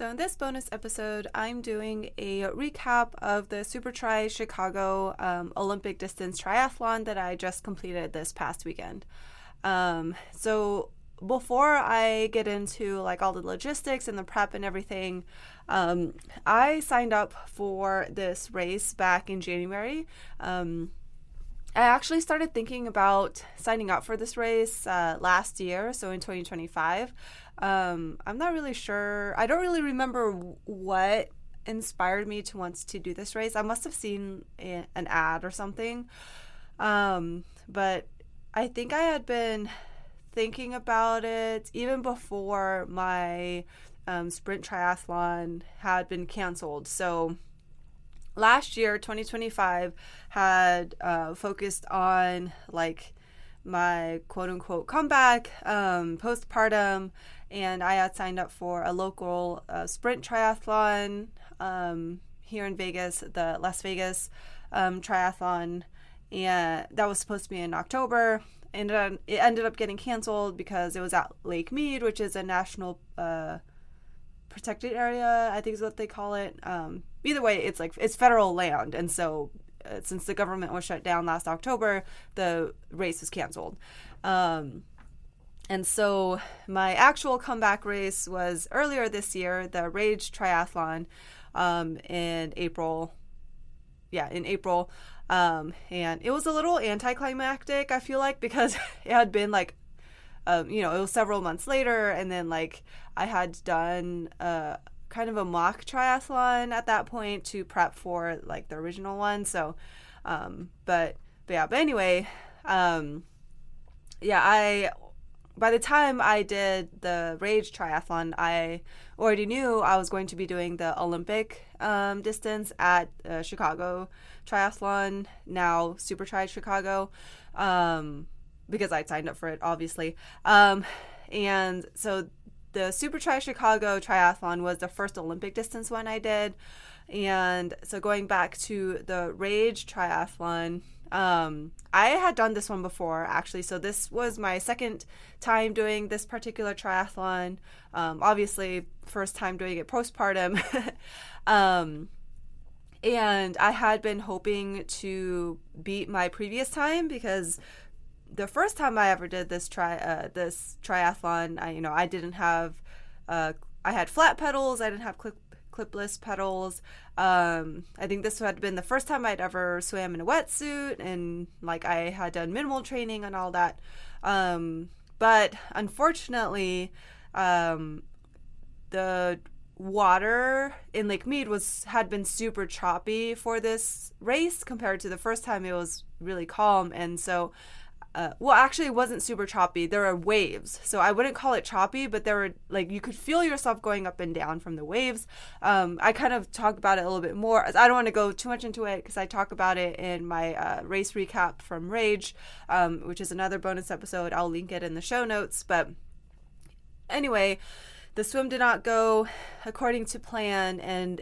So in this bonus episode, I'm doing a recap of the Supertri Chicago Olympic distance triathlon that I just completed this past weekend. So before I get into like all the logistics and the prep and everything, I signed up for this race back in January. I actually started thinking about signing up for this race last year, so in 2025. I'm not really sure. I don't really remember what inspired me to want to do this race. I must have seen an ad or something. But I think I had been thinking about it even before my sprint triathlon had been canceled. So last year, 2025, had focused on like my quote unquote comeback, postpartum, and I had signed up for a local sprint triathlon here in Vegas, the Las Vegas triathlon, and that was supposed to be in October. And it ended up getting canceled because it was at Lake Mead, which is a national protected area, I think is what they call it. Either way, it's federal land, and so since the government was shut down last October, the race was canceled. And so my actual comeback race was earlier this year, the Rage Triathlon, in April. Yeah, in April. And it was a little anticlimactic, I feel like, because it had been like, it was several months later, and then like I had done kind of a mock triathlon at that point to prep for like the original one. So, but anyway, by the time I did the Rage Triathlon, I already knew I was going to be doing the Olympic distance at Chicago Triathlon, now Supertri Chicago, because I signed up for it, obviously. And so the Supertri Chicago Triathlon was the first Olympic distance one I did. And so going back to the Rage Triathlon, I had done this one before, actually. So this was my second time doing this particular triathlon. Obviously, first time doing it postpartum. And I had been hoping to beat my previous time because the first time I ever did this triathlon, I didn't have, I had flat pedals. I didn't have clipless pedals. I think this had been the first time I'd ever swam in a wetsuit, and like I had done minimal training and all that. But unfortunately, the water in Lake Mead had been super choppy for this race compared to the first time. It was really calm, and so actually it wasn't super choppy. There are waves, so I wouldn't call it choppy, but there were like, you could feel yourself going up and down from the waves. I kind of talk about it a little bit more. I don't want to go too much into it because I talk about it in my race recap from Rage, which is another bonus episode. I'll link it in the show notes. But anyway, the swim did not go according to plan, and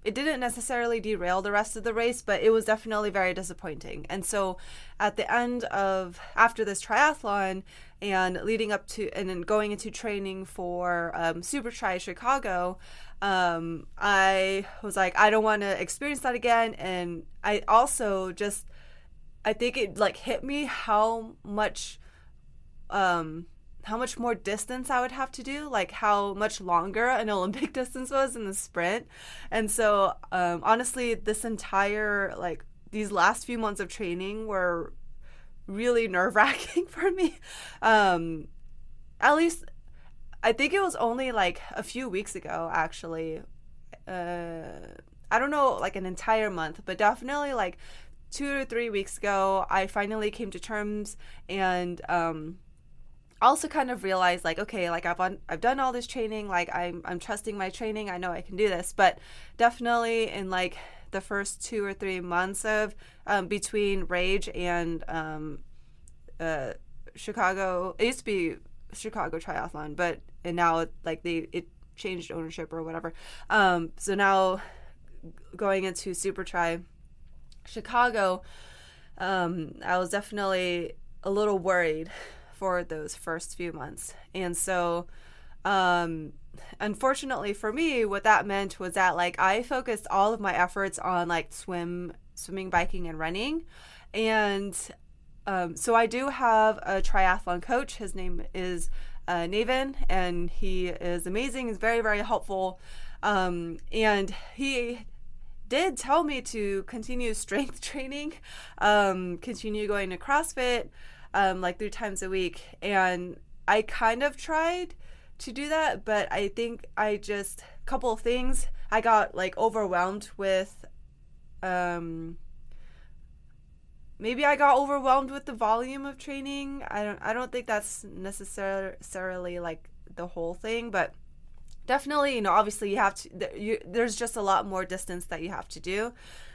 it didn't necessarily derail the rest of the race, but it was definitely very disappointing. And so at the end after this triathlon and leading up to and then going into training for Supertri Chicago, I was like, I don't want to experience that again. And I also I think it like hit me how much more distance I would have to do, like how much longer an Olympic distance was in the sprint. And so honestly, this entire, like these last few months of training were really nerve-wracking for me. At least I think it was only like a few weeks ago, actually. I don't know, like an entire month, but definitely like 2 to 3 weeks ago, I finally came to terms and also kind of realized like, okay, like I've done all this training, like I'm trusting my training, I know I can do this. But definitely in like the first 2 or 3 months of between Rage and Chicago, it used to be Chicago Triathlon, and now it changed ownership or whatever. So now going into Supertri Chicago, I was definitely a little worried for those first few months. And so unfortunately for me, what that meant was that like I focused all of my efforts on like swimming, biking, and running. And so I do have a triathlon coach. His name is Navin, and he is amazing. He's very, very helpful. And he did tell me to continue strength training, continue going to CrossFit, like 3 times a week. And I kind of tried to do that, but I think couple of things. I got like overwhelmed with, maybe I got overwhelmed with the volume of training. I don't think that's necessarily like the whole thing, but definitely, obviously you have to, there's just a lot more distance that you have to do.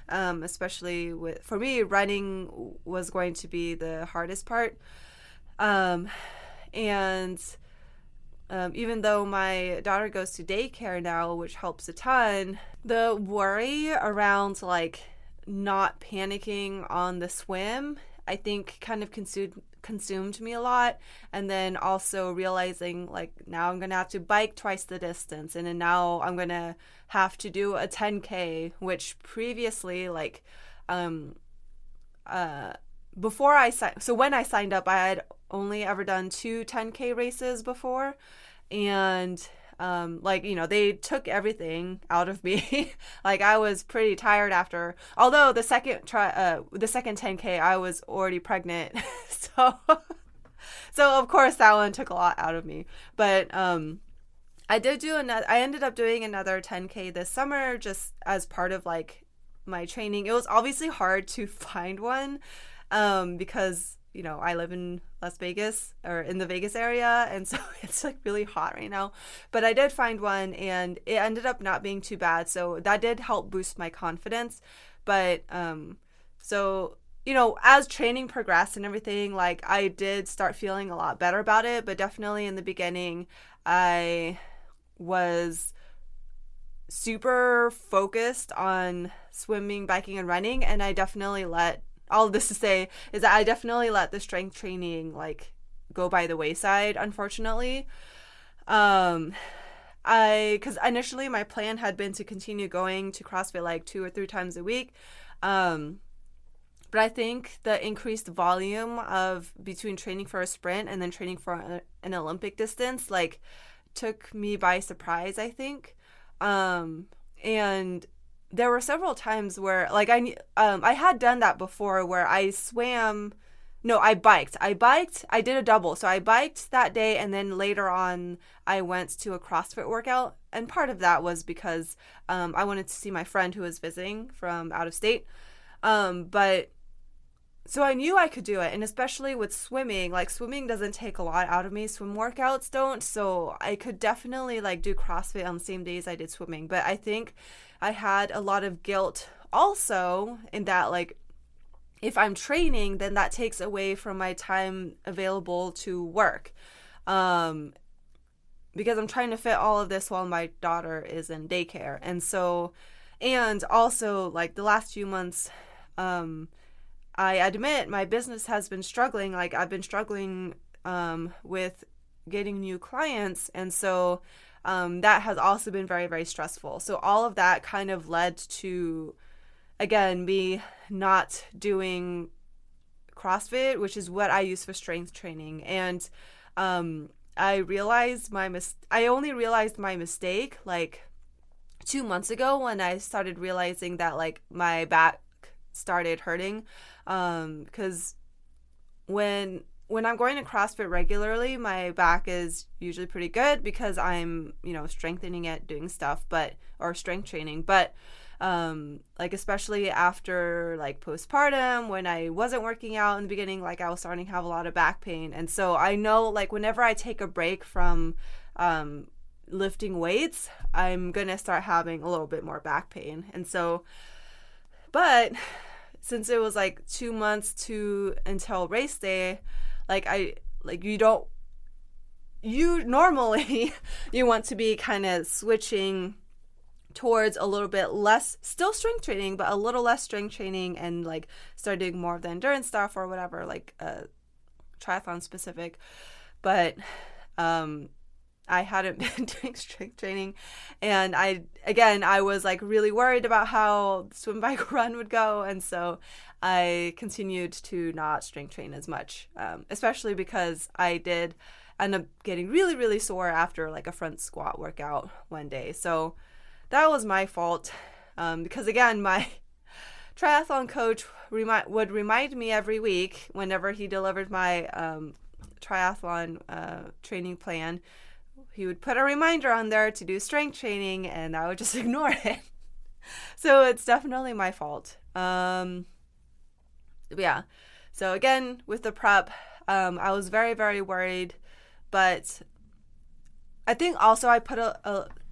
Especially for me, running was going to be the hardest part. And even though my daughter goes to daycare now, which helps a ton, the worry around like not panicking on the swim, I think kind of consumed me a lot. And then also realizing like now I'm going to have to bike twice the distance, and then now I'm going to have to do a 10K, which previously like before so when I signed up, I had only ever done 2 10K races before, and like, they took everything out of me. Like I was pretty tired after, although the second 10K I was already pregnant. So of course that one took a lot out of me. But I ended up doing another 10K this summer just as part of like my training. It was obviously hard to find one because I live in Las Vegas, or in the Vegas area, and so it's like really hot right now. But I did find one, and it ended up not being too bad, so that did help boost my confidence. But so as training progressed and everything, like I did start feeling a lot better about it. But definitely in the beginning, I was super focused on swimming, biking, and running, and I definitely all of this to say is that I definitely let the strength training like go by the wayside, unfortunately. Because initially my plan had been to continue going to CrossFit like 2 or 3 times a week. But I think the increased volume of between training for a sprint and then training for an Olympic distance like took me by surprise, I think. And there were several times where like I had done that before, where I biked. I did a double. So I biked that day, and then later on I went to a CrossFit workout. And part of that was because I wanted to see my friend who was visiting from out of state. But so I knew I could do it. And especially with swimming, like swimming doesn't take a lot out of me. Swim workouts don't. So I could definitely like do CrossFit on the same days I did swimming. But I think I had a lot of guilt also in that, like, if I'm training, then that takes away from my time available to work. Because I'm trying to fit all of this while my daughter is in daycare. And also like the last few months, I admit my business has been struggling. Like I've been struggling with getting new clients. And so that has also been very, very stressful. So all of that kind of led to, again, me not doing CrossFit, which is what I use for strength training. And I only realized my mistake like 2 months ago, when I started realizing that like my back started hurting. Because when I'm going to CrossFit regularly, my back is usually pretty good because I'm, strengthening it, doing stuff, or strength training. But like especially after like postpartum, when I wasn't working out in the beginning, like I was starting to have a lot of back pain. And so I know like whenever I take a break from lifting weights, I'm going to start having a little bit more back pain. And so, but since it was like 2 months until race day, you normally you want to be kind of switching towards a little bit less, still strength training, but a little less strength training, and like start doing more of the endurance stuff or whatever, like triathlon specific. But I hadn't been doing strength training, and I was like really worried about how swim, bike, run would go, and so I continued to not strength train as much, especially because I did end up getting really, really sore after like a front squat workout one day. So that was my fault, because again, my triathlon coach would remind me every week whenever he delivered my triathlon training plan. He would put a reminder on there to do strength training, and I would just ignore it. So it's definitely my fault. Yeah. So again, with the prep, I was very, very worried, but I think also I put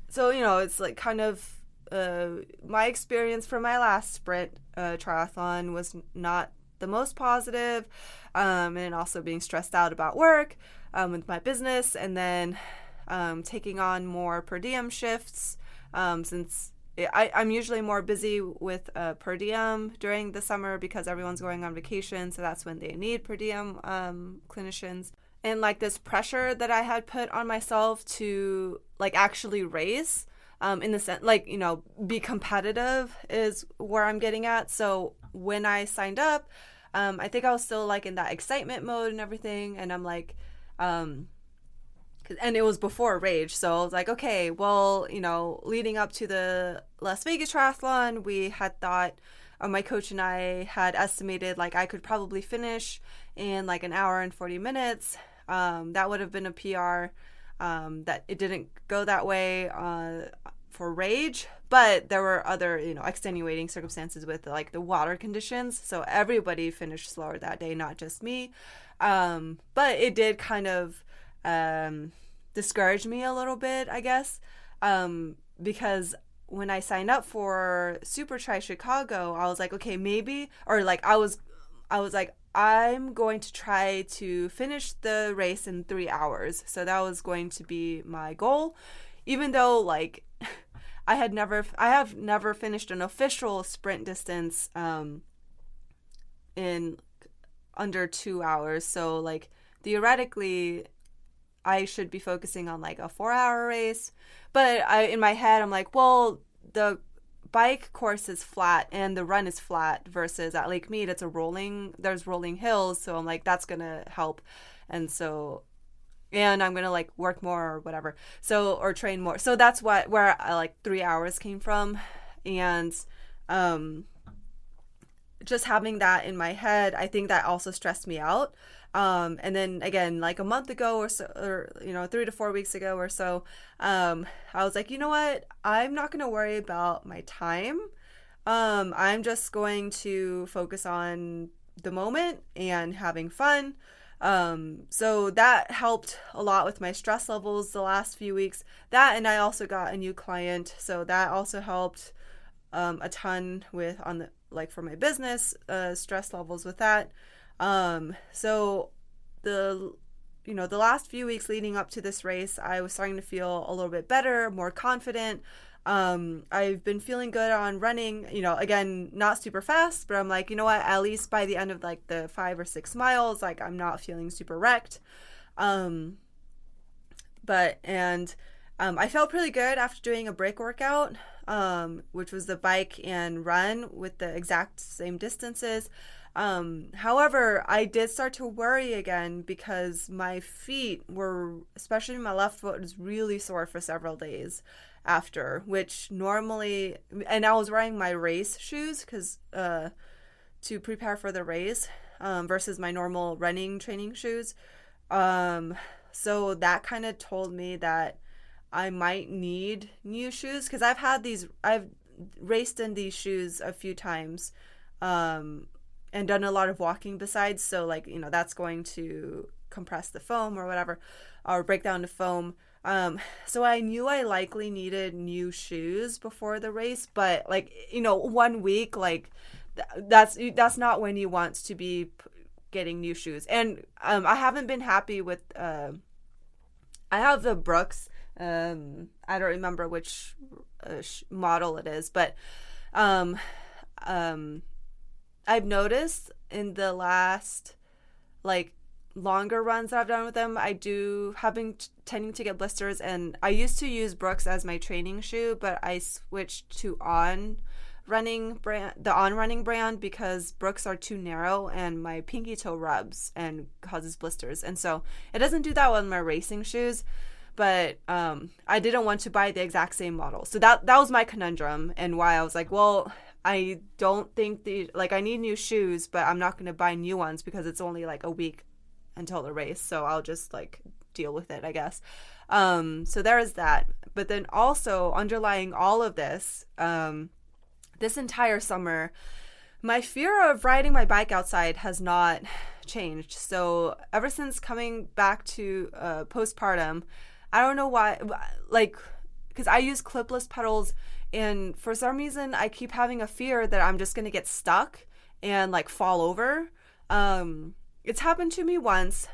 so, it's like kind of my experience from my last sprint triathlon was not the most positive, and also being stressed out about work, with my business, and then taking on more per diem shifts, since I'm usually more busy with per diem during the summer because everyone's going on vacation, so that's when they need per diem clinicians. And like this pressure that I had put on myself to like actually race, in the sense, like, be competitive is where I'm getting at. So when I signed up, I think I was still like in that excitement mode and everything, and I'm like, and it was before Rage, so I was like, okay, well, leading up to the Las Vegas Triathlon, we had thought, my coach and I had estimated like I could probably finish in like an hour and 40 minutes. That would have been a PR. That it didn't go that way for Rage, but there were other, extenuating circumstances with like the water conditions. So everybody finished slower that day, not just me. But it did kind of discouraged me a little bit, I guess, because when I signed up for Supertri Chicago, I was like, okay, maybe, or like I was like, I'm going to try to finish the race in 3 hours. So that was going to be my goal, even though like I have never finished an official sprint distance in under 2 hours. So like theoretically, I should be focusing on like a 4-hour race, but in my head, I'm like, well, the bike course is flat and the run is flat versus at Lake Mead, there's rolling hills. So I'm like, that's going to help. And I'm going to like work more or whatever. So, or train more. So that's where I like 3 hours came from. And, just having that in my head, I think that also stressed me out. And then again, like a month ago or so, or 3 to 4 weeks ago or so, I was like, you know what? I'm not going to worry about my time. I'm just going to focus on the moment and having fun. So that helped a lot with my stress levels the last few weeks. That, and I also got a new client, so that also helped a ton with for my business, stress levels with that. So the last few weeks leading up to this race, I was starting to feel a little bit better, more confident. I've been feeling good on running, again, not super fast, but I'm like, you know what, at least by the end of like the 5 or 6 miles, like I'm not feeling super wrecked. I felt pretty good after doing a break workout, which was the bike and run with the exact same distances. However, I did start to worry again because my feet were, especially my left foot, was really sore for several days after, which normally, and I was wearing my race shoes because to prepare for the race, versus my normal running training shoes. So that kind of told me that I might need new shoes because I've raced in these shoes a few times, and done a lot of walking besides. So like, that's going to compress the foam or whatever, or break down the foam. So I knew I likely needed new shoes before the race, but like, 1 week, like that's not when you want to be getting new shoes. And, I haven't been happy with, I have the Brooks, I don't remember which model it is, but, I've noticed in the last, like longer runs that I've done with them, I do tending to get blisters. And I used to use Brooks as my training shoe, but I switched to the On Running brand, because Brooks are too narrow and my pinky toe rubs and causes blisters. And so it doesn't do that well in my racing shoes. But I didn't want to buy the exact same model. So that was my conundrum, and why I was like, well, I don't think I need new shoes, but I'm not going to buy new ones because it's only like a week until the race. So I'll just like deal with it, I guess. So there is that. But then also underlying all of this, this entire summer, my fear of riding my bike outside has not changed. So ever since coming back to postpartum, I don't know why, like, because I use clipless pedals, and for some reason I keep having a fear that I'm just going to get stuck and like fall over. It's happened to me once.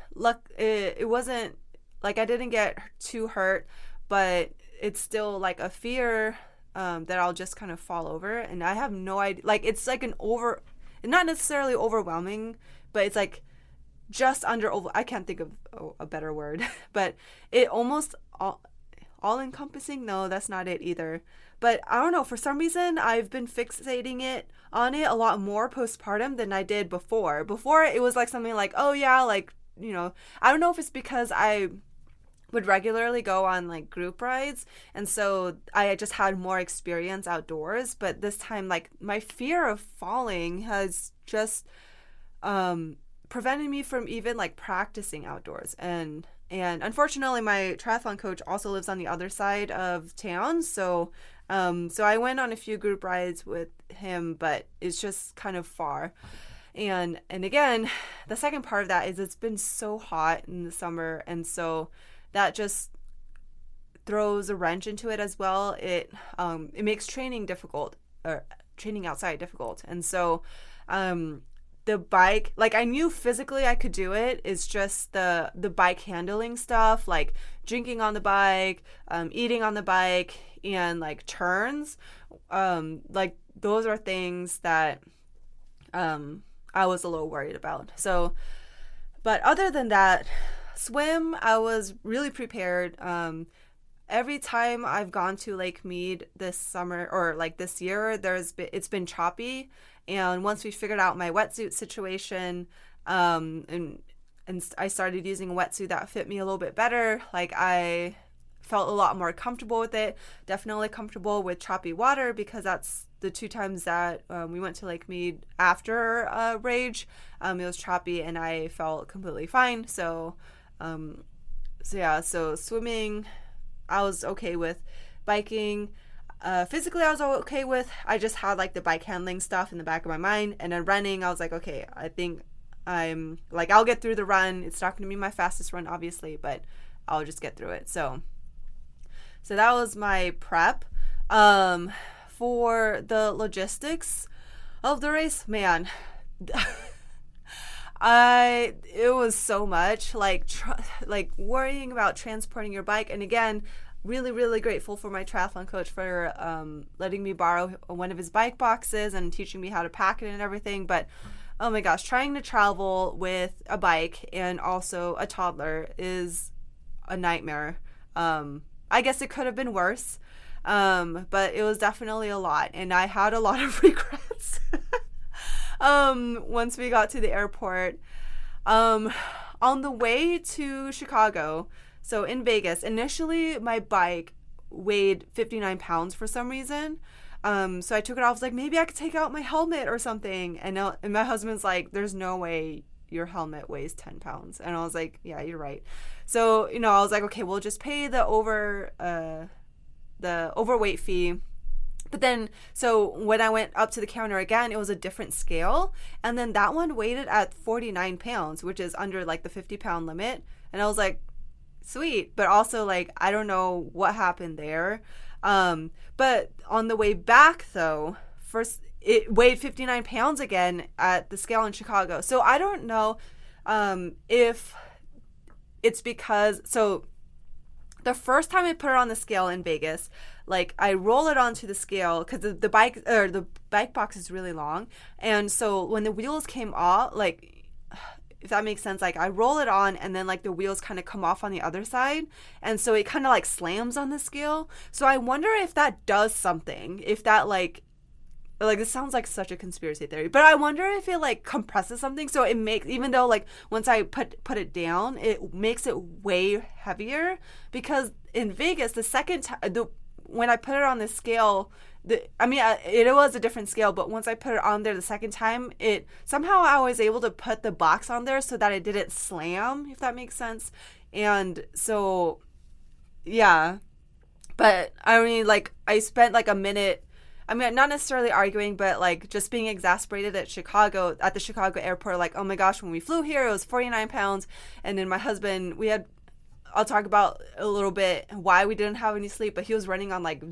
It wasn't like I didn't get too hurt, but it's still like a fear that I'll just kind of fall over, and I have no idea. Like, it's like not necessarily overwhelming, but it's like just under, I can't think of a better word, but it almost all encompassing. No, that's not it either. But I don't know, for some reason I've been fixating on it a lot more postpartum than I did before. Before it was like something like, oh yeah, like, you know, I don't know if it's because I would regularly go on like group rides, and so I just had more experience outdoors. But this time, like, my fear of falling has just prevented me from even like practicing outdoors. And unfortunately my triathlon coach also lives on the other side of town, so I went on a few group rides with him, but it's just kind of far. And again, the second part of that is it's been so hot in the summer, and so that just throws a wrench into it as well. It makes training difficult, or training outside difficult. And so the bike, like, I knew physically I could do it. It's just the bike handling stuff, like drinking on the bike, eating on the bike, and like turns. Like, those are things that I was a little worried about. So, but other than that, swim, I was really prepared. Every time I've gone to Lake Mead this summer, or like this year, it's been choppy. And once we figured out my wetsuit situation, and I started using a wetsuit that fit me a little bit better, like, I felt a lot more comfortable with it. Definitely comfortable with choppy water, because that's the two times that we went to Lake Mead after Rage. It was choppy and I felt completely fine. So swimming, I was okay with. Biking, physically I was okay with. I just had like the bike handling stuff in the back of my mind. And then running, I was like, okay, I think I'm like, I'll get through the run. It's not going to be my fastest run, obviously, but I'll just get through it. So that was my prep. For the logistics of the race, man, it was so much, like worrying about transporting your bike. And again, really, really grateful for my triathlon coach for letting me borrow one of his bike boxes and teaching me how to pack it and everything. But oh my gosh, trying to travel with a bike and also a toddler is a nightmare. I guess it could have been worse, but it was definitely a lot, and I had a lot of regrets once we got to the airport. On the way to Chicago, so in Vegas, initially my bike weighed 59 pounds for some reason. So I took it off. I was like, maybe I could take out my helmet or something. And my husband's like, there's no way your helmet weighs 10 pounds. And I was like, yeah, you're right. So, I was like, okay, we'll just pay the overweight fee. But then, so when I went up to the counter again, it was a different scale. And then that one weighed at 49 pounds, which is under like the 50-pound limit. And I was like, sweet. But also, like, I don't know what happened there. But on the way back, though, first it weighed 59 pounds again at the scale in Chicago. So I don't know if it's because, so the first time I put it on the scale in Vegas, like, I roll it onto the scale because the bike box is really long. And so when the wheels came off, like, if that makes sense. Like I roll it on and then like the wheels kind of come off on the other side. And so it kind of like slams on the scale. So I wonder if that does something, if that like this sounds like such a conspiracy theory, but I wonder if it like compresses something. So it makes, even though like once I put it down, it makes it way heavier, because in Vegas, the second time, when I put it on the scale, it was a different scale, but once I put it on there the second time, it somehow I was able to put the box on there so that it didn't slam, if that makes sense. And so, yeah, but I mean, like I spent like a minute, I mean, not necessarily arguing, but like just being exasperated at the Chicago airport. Like, oh my gosh, when we flew here, it was 49 pounds. And then my husband, I'll talk about a little bit why we didn't have any sleep, but he was running on like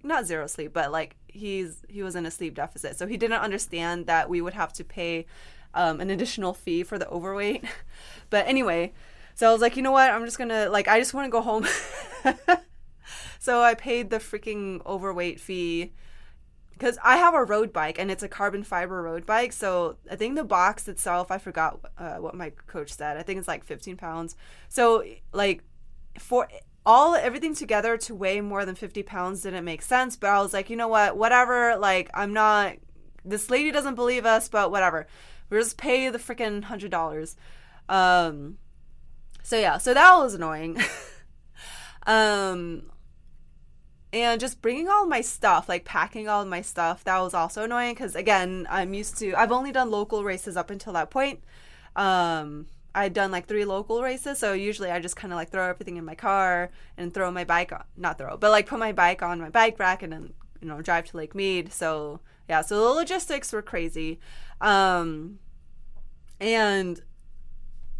not zero sleep, but like he was in a sleep deficit. So he didn't understand that we would have to pay an additional fee for the overweight. But anyway, so I was like, you know what? I'm just going to I just want to go home. So I paid the freaking overweight fee, because I have a road bike and it's a carbon fiber road bike. So I think the box itself, I forgot what my coach said. I think it's like 15 pounds. So like for everything together to weigh more than 50 pounds didn't make sense. But I was like, you know what, whatever. Like this lady doesn't believe us, but whatever. We'll just pay the freaking $100. So yeah, so that was annoying. And just bringing all my stuff, like packing all of my stuff, that was also annoying, because again, I've only done local races up until that point. I'd done like 3 local races, so usually I just kind of like throw everything in my car and throw my bike on, not throw, but like put my bike on my bike rack and then, drive to Lake Mead. So yeah, so the logistics were crazy. And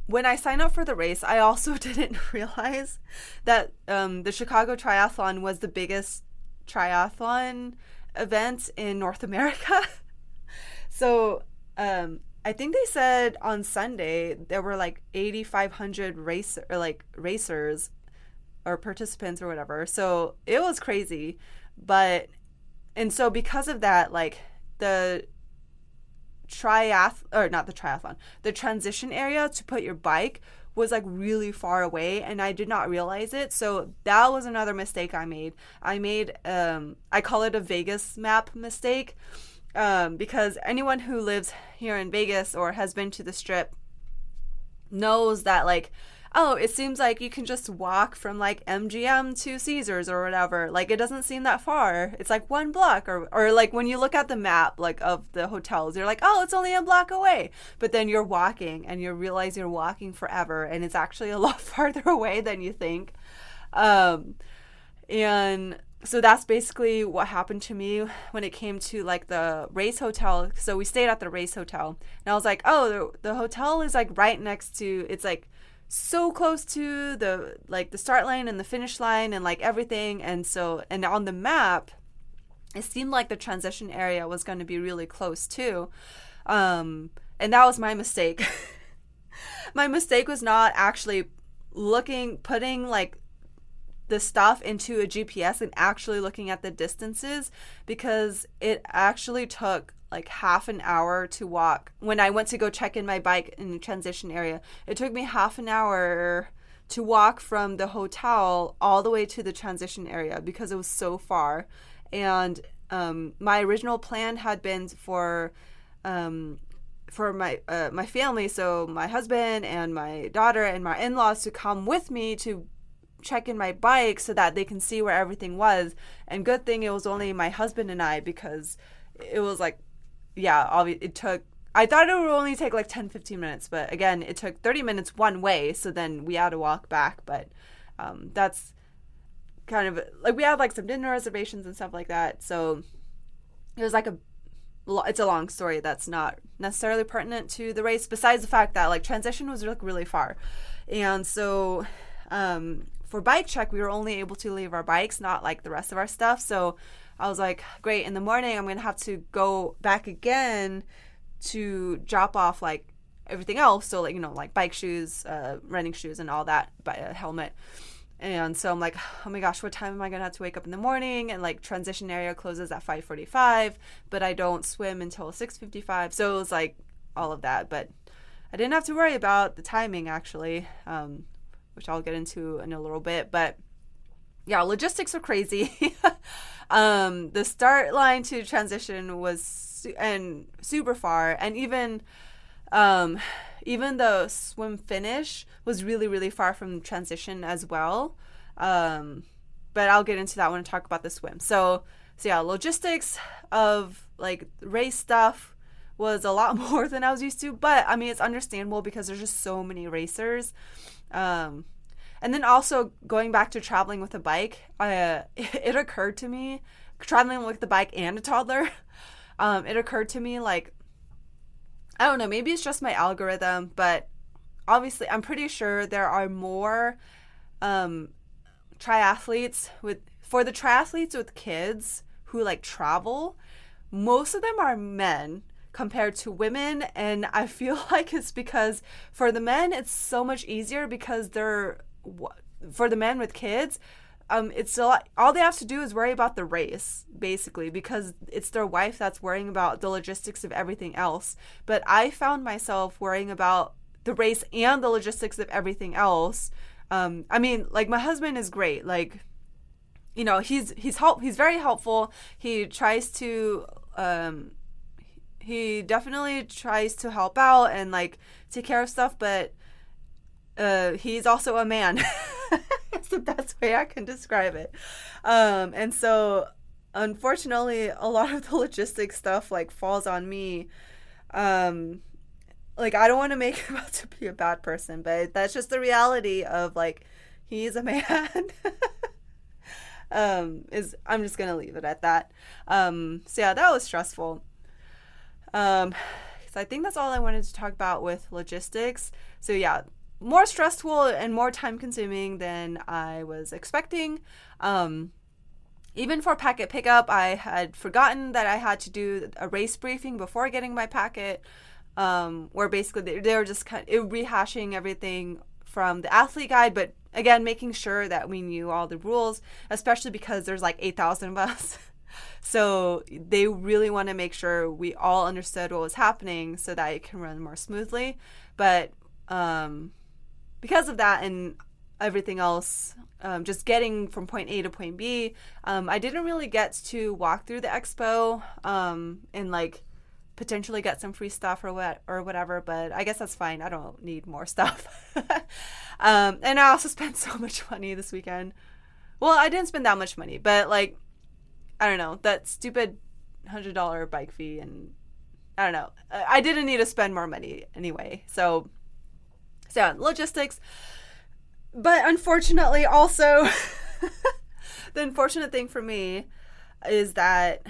when I signed up for the race, I also didn't realize that the Chicago Triathlon was the biggest triathlon event in North America. So I think they said on Sunday there were like 8,500 racers or participants or whatever. So it was crazy. And so because of that, like the transition area to put your bike was like really far away, and I did not realize it. So that was another mistake I made. I call it a Vegas map mistake, because anyone who lives here in Vegas or has been to the Strip knows that like, oh, it seems like you can just walk from like MGM to Caesars or whatever. Like it doesn't seem that far. It's like 1 block, or like when you look at the map like of the hotels, you're like, oh, it's only a block away. But then you're walking and you realize you're walking forever, and it's actually a lot farther away than you think. And so that's basically what happened to me when it came to like the race hotel. So we stayed at the race hotel, and I was like, oh, the hotel is like right next to, it's like so close to the start line and the finish line and like everything. And on the map it seemed like the transition area was going to be really close too. And that was my mistake. My mistake was not actually putting like the stuff into a GPS and actually looking at the distances, because it actually took like half an hour to walk. When I went to go check in my bike in the transition area, it took me half an hour to walk from the hotel all the way to the transition area because it was so far. And my original plan had been for my family, so my husband and my daughter and my in-laws, to come with me to check in my bike so that they can see where everything was. And good thing it was only my husband and I, because it was like, yeah, I thought it would only take like 10-15 minutes, but again, it took 30 minutes one way, so then we had to walk back. But that's kind of like, we had like some dinner reservations and stuff like that, so it was like it's a long story that's not necessarily pertinent to the race, besides the fact that like transition was like really far. And so for bike check, we were only able to leave our bikes, not like the rest of our stuff. So I was like, great, in the morning I'm going to have to go back again to drop off like everything else. So like, like bike shoes, running shoes and all that, a helmet. And so I'm like, oh my gosh, what time am I going to have to wake up in the morning? And like transition area closes at 5:45, but I don't swim until 6:55. So it was like all of that. But I didn't have to worry about the timing actually, which I'll get into in a little bit. But yeah, logistics are crazy. The start line to transition was super far, and even the swim finish was really, really far from transition as well. But I'll get into that when I talk about the swim. So yeah, logistics of like race stuff was a lot more than I was used to, but I mean, it's understandable because there's just so many racers. And then also going back to traveling with a bike, it occurred to me, traveling with the bike and a toddler, it occurred to me like, I don't know, maybe it's just my algorithm, but obviously I'm pretty sure there are more triathletes for the triathletes with kids who like travel. Most of them are men compared to women, and I feel like it's because for the men it's so much easier because for the men with kids, it's a lot, all they have to do is worry about the race basically, because it's their wife that's worrying about the logistics of everything else. But I found myself worrying about the race and the logistics of everything else. I mean, like, my husband is great. Like, you know, he's very helpful. He tries to he definitely tries to help out and like take care of stuff, but he's also a man. It's the best way I can describe it. And so unfortunately a lot of the logistics stuff like falls on me. Like, I don't want to make him out to be a bad person, but that's just the reality of like, he's a man. I'm just gonna leave it at that. So yeah, that was stressful. So I think that's all I wanted to talk about with logistics. So yeah, more stressful and more time consuming than I was expecting. Even for packet pickup, I had forgotten that I had to do a race briefing before getting my packet, where basically they were just kind of rehashing everything from the athlete guide, but again, making sure that we knew all the rules, especially because there's like 8,000 of us. So they really want to make sure we all understood what was happening so that it can run more smoothly. But because of that and everything else, just getting from point A to point B, I didn't really get to walk through the expo and like potentially get some free stuff or whatever, but I guess that's fine. I don't need more stuff. And I also spent so much money this weekend. Well, I didn't spend that much money, but like, I don't know, that stupid $100 bike fee, and I don't know. I didn't need to spend more money anyway. So yeah, logistics. But unfortunately also, the unfortunate thing for me is that,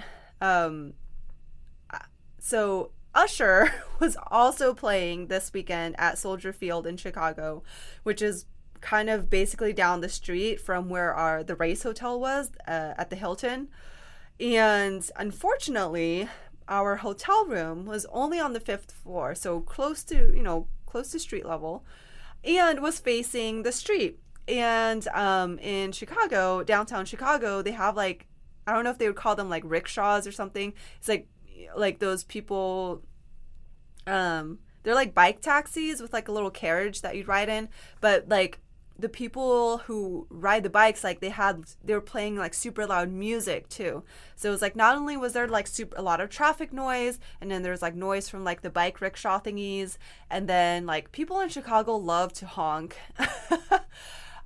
so Usher was also playing this weekend at Soldier Field in Chicago, which is kind of basically down the street from where the race hotel was at the Hilton. And unfortunately, our hotel room was only on the 5th floor, so close to street level, and was facing the street. And in Chicago, downtown Chicago, they have like, I don't know if they would call them like rickshaws or something. It's like those people, they're like bike taxis with like a little carriage that you'd ride in, but like the people who ride the bikes, like they were playing like super loud music too. So it was like, not only was there like a lot of traffic noise, and then there's like noise from like the bike rickshaw thingies, and then like people in Chicago love to honk.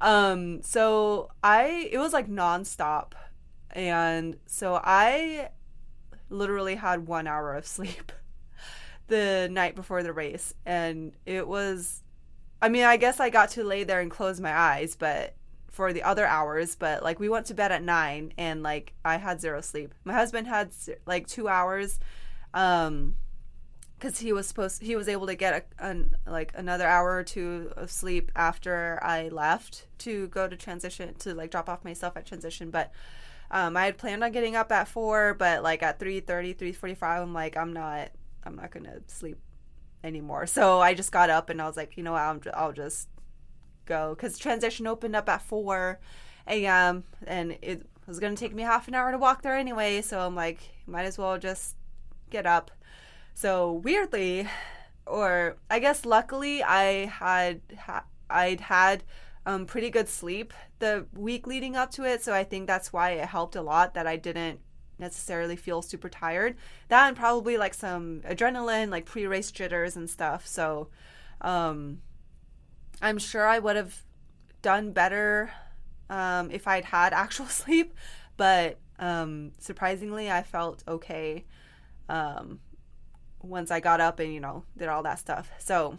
So it was like nonstop. And so I literally had 1 hour of sleep the night before the race, and it was, I mean, I guess I got to lay there and close my eyes, but for the other hours, but like we went to bed at 9 and like I had zero sleep. My husband had like 2 hours, because he was able to get like another hour or two of sleep after I left to go to transition, to like drop off my stuff at transition. But I had planned on getting up at 4, but like at 3:30, 3:45, I'm like, I'm not gonna sleep anymore. So I just got up and I was like, you know what, I'll just go, because transition opened up at 4 a.m. and it was gonna take me half an hour to walk there anyway. So I'm like, might as well just get up. So weirdly, or I guess luckily I'd had pretty good sleep the week leading up to it, so I think that's why it helped a lot that I didn't necessarily feel super tired. That and probably like some adrenaline, like pre-race jitters and stuff. So I'm sure I would have done better if I'd had actual sleep, but surprisingly, I felt okay once I got up and, did all that stuff. So,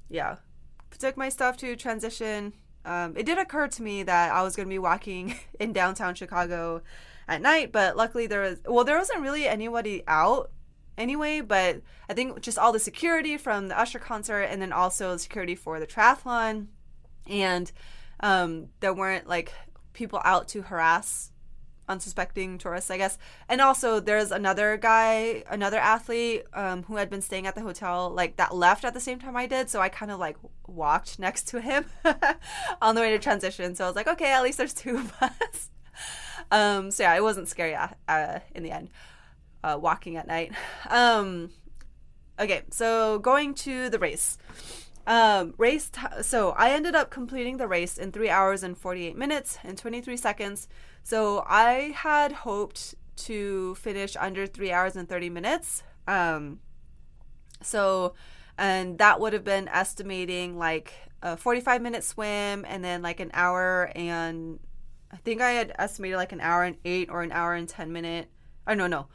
yeah, took my stuff to transition. It did occur to me that I was going to be walking in downtown Chicago at night, but luckily there wasn't really anybody out anyway, but I think just all the security from the Usher concert and then also security for the triathlon, and there weren't like people out to harass unsuspecting tourists, I guess. And also there's another athlete who had been staying at the hotel like that left at the same time I did, so I kind of like walked next to him on the way to transition. So I was like, okay, at least there's two of us. So yeah, it wasn't scary in the end, walking at night. Okay, so going to the race. So I ended up completing the race in 3 hours and 48 minutes and 23 seconds. So I had hoped to finish under 3 hours and 30 minutes. And that would have been estimating like a 45-minute swim and then like an hour, and I think I had estimated like an hour and 8 or an hour and 10 minute. Oh, no.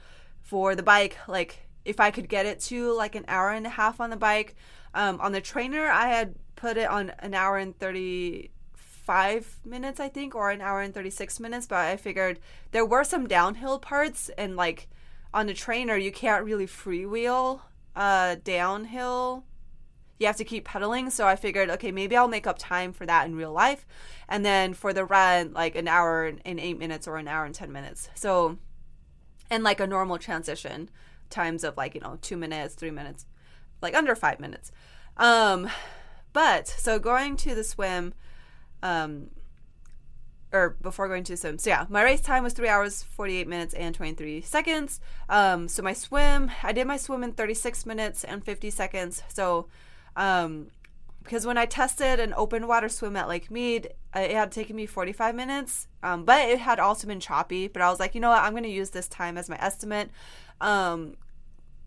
For the bike, like if I could get it to like an hour and a half on the bike. On the trainer, I had put it on an hour and 35 minutes, I think, or an hour and 36 minutes. But I figured there were some downhill parts, and like on the trainer, you can't really freewheel downhill. You have to keep pedaling. So I figured, okay, maybe I'll make up time for that in real life. And then for the run, like an hour and 8 minutes or an hour and 10 minutes. So, and like a normal transition times of like, 2 minutes, 3 minutes, like under 5 minutes. But so going to the swim, or before going to the swim. So yeah, my race time was 3 hours, 48 minutes and 23 seconds. So I did my swim in 36 minutes and 50 seconds. So, because when I tested an open water swim at Lake Mead, it had taken me 45 minutes, but it had also been choppy. But I was like, you know what, I'm going to use this time as my estimate.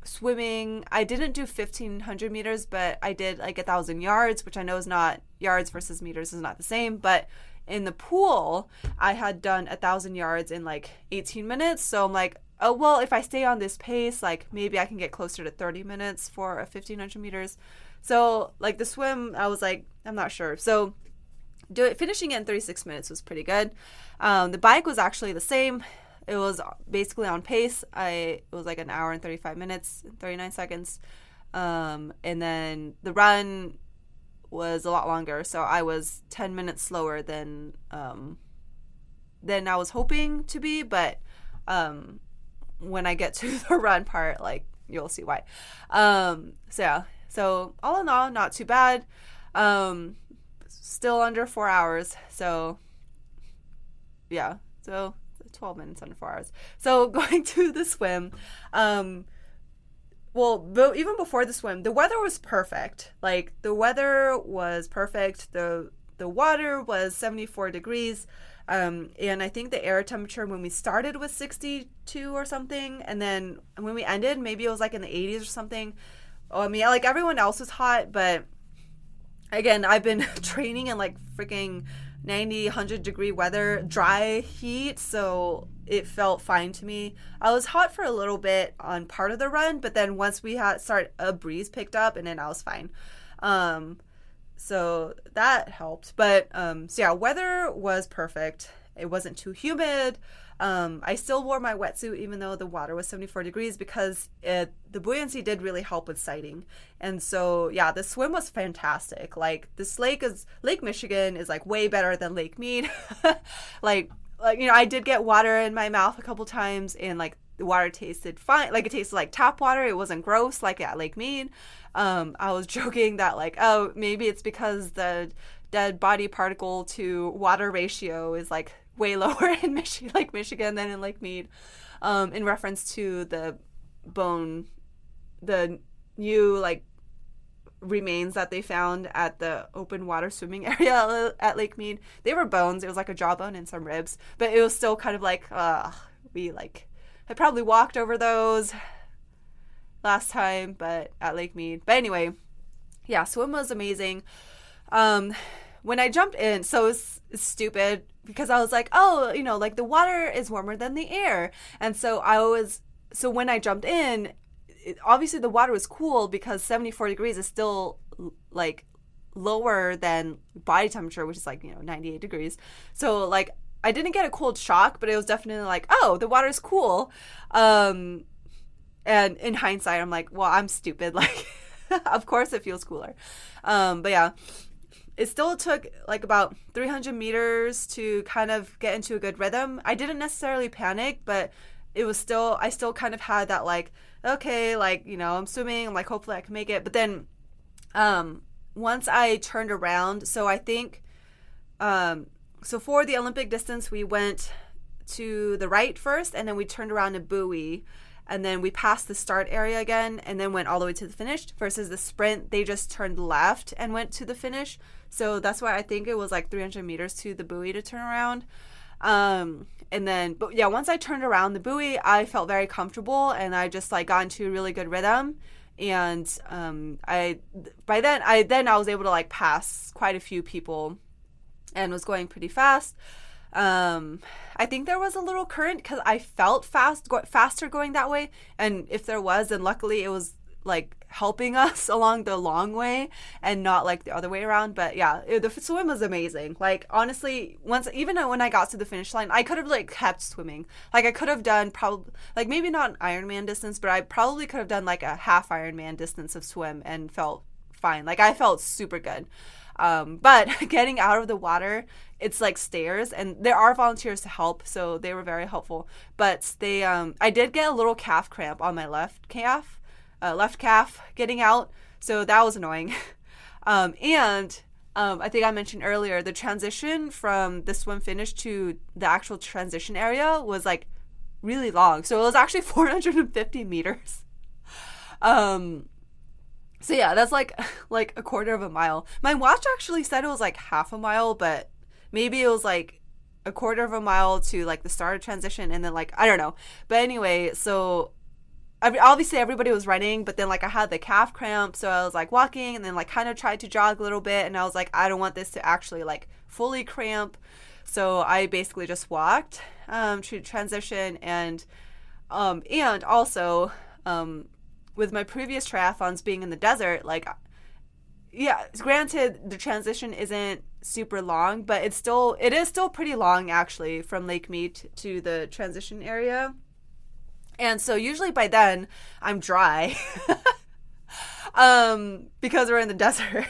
Swimming, I didn't do 1,500 meters, but I did like 1,000 yards, which I know is not, yards versus meters is not the same. But in the pool, I had done 1,000 yards in like 18 minutes. So I'm like, oh, well, if I stay on this pace, like maybe I can get closer to 30 minutes for a 1,500 meters. So like the swim, I was like, I'm not sure. So finishing it in 36 minutes was pretty good. The bike was actually the same. It was basically on pace. It was like an hour and 35 minutes, 39 seconds. And then the run was a lot longer. So I was 10 minutes slower than I was hoping to be. But when I get to the run part, like you'll see why. So yeah. So all in all, not too bad. Still under 4 hours. So yeah. So 12 minutes under 4 hours. So going to the swim, even before the swim, the weather was perfect. Like the weather was perfect. The water was 74 degrees. And I think the air temperature when we started was 62 or something. And then when we ended, maybe it was like in the 80s or something. I mean, like everyone else was hot, but again, I've been training in like freaking 90, 100 degree weather, dry heat, so it felt fine to me. I was hot for a little bit on part of the run, but then once we had a breeze picked up, and then I was fine. So that helped. But so yeah, weather was perfect. It wasn't too humid. I still wore my wetsuit even though the water was 74 degrees because the buoyancy did really help with sighting. And so, yeah, the swim was fantastic. Like, this Lake Michigan is, like, way better than Lake Mead. like, I did get water in my mouth a couple times, and, like, the water tasted fine. Like, it tasted like tap water. It wasn't gross like at Lake Mead. I was joking that, like, oh, maybe it's because the dead body particle to water ratio is, like, way lower in Lake Michigan than in Lake Mead, in reference to the new, like, remains that they found at the open water swimming area at Lake Mead. They were bones. It was like a jawbone and some ribs, but it was still kind of like, we like, I probably walked over those last time, but at Lake Mead. But anyway, yeah, swim was amazing. When I jumped in, so it's stupid because I was like, oh, you know, like the water is warmer than the air. And so when I jumped in, obviously the water was cool because 74 degrees is still like lower than body temperature, which is like, 98 degrees. So like I didn't get a cold shock, but it was definitely like, oh, the water is cool. And in hindsight, I'm like, well, I'm stupid. Like, of course it feels cooler. But yeah, it still took like about 300 meters to kind of get into a good rhythm. I didn't necessarily panic, but I still kind of had that like, okay, like, I'm swimming, I'm like, hopefully I can make it. But then once I turned around, so I think, so for the Olympic distance, we went to the right first, and then we turned around to buoy, and then we passed the start area again, and then went all the way to the finish. Versus the sprint, they just turned left and went to the finish. So that's why I think it was like 300 meters to the buoy to turn around. And then, but yeah, once I turned around the buoy, I felt very comfortable, and I just like got into a really good rhythm. And I was able to like pass quite a few people, and was going pretty fast. I think there was a little current because I felt faster going that way, and if there was, then luckily it was like helping us along the long way and not like the other way around. But yeah, the swim was amazing. Like honestly, even when I got to the finish line, I could have like kept swimming. Like I could have done probably like maybe not an Ironman distance, but I probably could have done like a half Ironman distance of swim and felt fine. Like I felt super good. But getting out of the water, it's like stairs, and there are volunteers to help, so they were very helpful. But I did get a little calf cramp on my left calf getting out, so that was annoying. I think I mentioned earlier, the transition from the swim finish to the actual transition area was like really long. So it was actually 450 meters. So yeah, that's like a quarter of a mile. My watch actually said it was like half a mile, but maybe it was like a quarter of a mile to like the start of transition, and then like, I don't know. But anyway, so obviously everybody was running, but then like I had the calf cramp, so I was like walking and then like kind of tried to jog a little bit, and I was like, I don't want this to actually like fully cramp. So I basically just walked to transition, and also with my previous triathlons being in the desert, like, yeah, granted the transition isn't super long, but it is still pretty long actually from Lake Mead to the transition area. And so usually by then I'm dry because we're in the desert.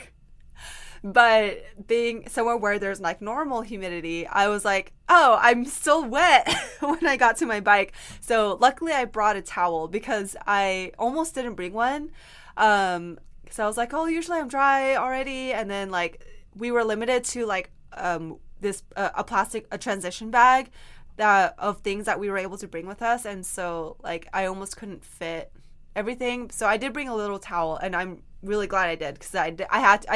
But being somewhere where there's like normal humidity, I was like, oh, I'm still wet when I got to my bike. So luckily I brought a towel because I almost didn't bring one. So I was like, oh, usually I'm dry already. And then like we were limited to like a transition bag of things that we were able to bring with us. And so like I almost couldn't fit everything. So I did bring a little towel, and I'm really glad I did, because I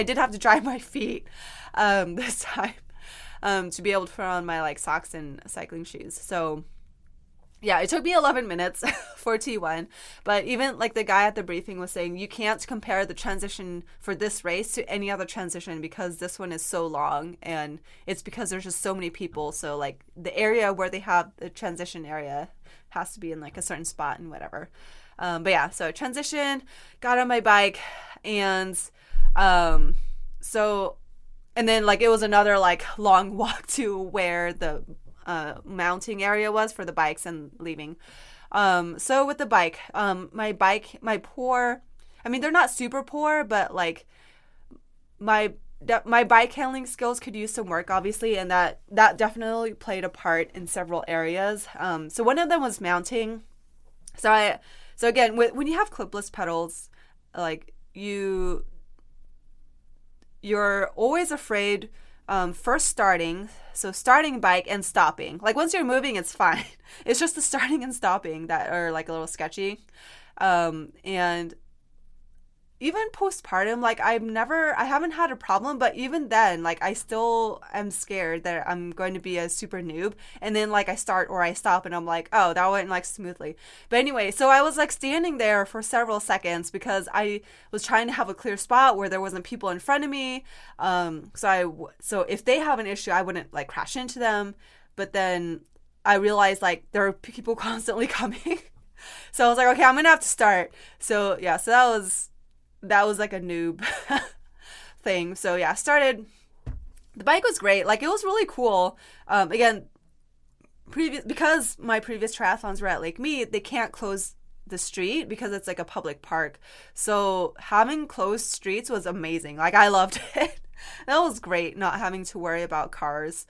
did have to dry my feet this time to be able to put on my like socks and cycling shoes. So yeah, it took me 11 minutes for T1, but even like the guy at the briefing was saying, you can't compare the transition for this race to any other transition because this one is so long, and it's because there's just so many people. So like the area where they have the transition area has to be in like a certain spot and whatever. But yeah, so transition, got on my bike, and and then like it was another like long walk to where the mounting area was for the bikes and leaving. So with the bike, my poor, I mean, they're not super poor, but like my bike handling skills could use some work, obviously, and that definitely played a part in several areas. So one of them was mounting. So again, when you have clipless pedals, like you're always afraid first starting. So starting bike and stopping. Like once you're moving, it's fine. It's just the starting and stopping that are like a little sketchy. And even postpartum, like I haven't had a problem, but even then, like I still am scared that I'm going to be a super noob. And then like I start or I stop and I'm like, oh, that went like smoothly. But anyway, so I was like standing there for several seconds because I was trying to have a clear spot where there wasn't people in front of me. So if they have an issue, I wouldn't like crash into them. But then I realized like there are people constantly coming. So I was like, okay, I'm gonna have to start. So yeah, so that was like a noob thing. So yeah, started. The bike was great. Like it was really cool. Again, because my previous triathlons were at Lake Mead, they can't close the street because it's like a public park. So having closed streets was amazing. Like I loved it. That was great, not having to worry about cars.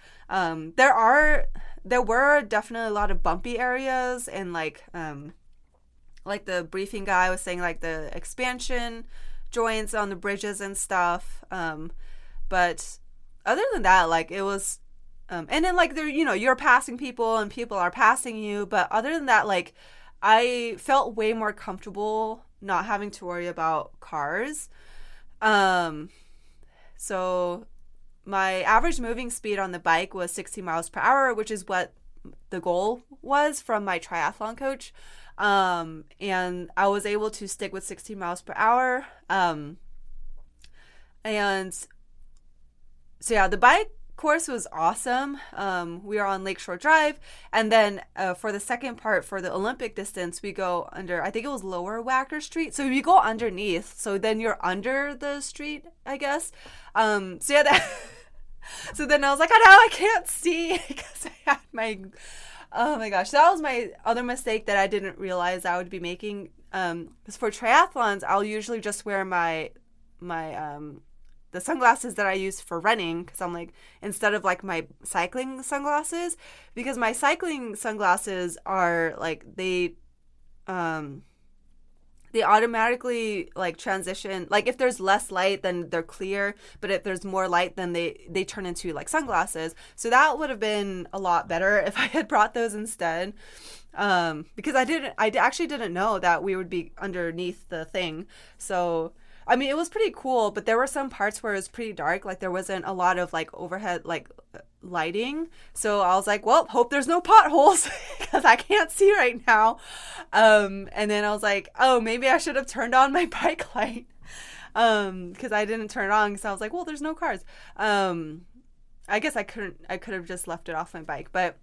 There were definitely a lot of bumpy areas, and like the briefing guy was saying, like the expansion joints on the bridges and stuff. But other than that, like it was, and then like there, you're passing people and people are passing you. But other than that, like I felt way more comfortable not having to worry about cars. So my average moving speed on the bike was 60 miles per hour, which is what the goal was from my triathlon coach. And I was able to stick with 60 miles per hour. And so yeah, the bike course was awesome. We are on Lakeshore Drive, and then for the second part, for the Olympic distance, we go under, I think it was Lower Wacker Street. So you go underneath, so then you're under the street, I guess. So yeah, so then I was like, oh, now I can't see because I had my, oh my gosh, that was my other mistake that I didn't realize I would be making. Because for triathlons, I'll usually just wear my the sunglasses that I use for running, because I'm like, instead of like my cycling sunglasses, because my cycling sunglasses are like, they automatically like transition, like if there's less light then they're clear, but if there's more light then they turn into like sunglasses. So that would have been a lot better if I had brought those instead, because I actually didn't know that we would be underneath the thing. So I mean, it was pretty cool, but there were some parts where it was pretty dark. Like there wasn't a lot of like overhead like lighting. So I was like, well, hope there's no potholes because I can't see right now. And then I was like, oh, maybe I should have turned on my bike light, because I didn't turn it on because I was like, well, there's no cars. I guess I could have just left it off my bike, but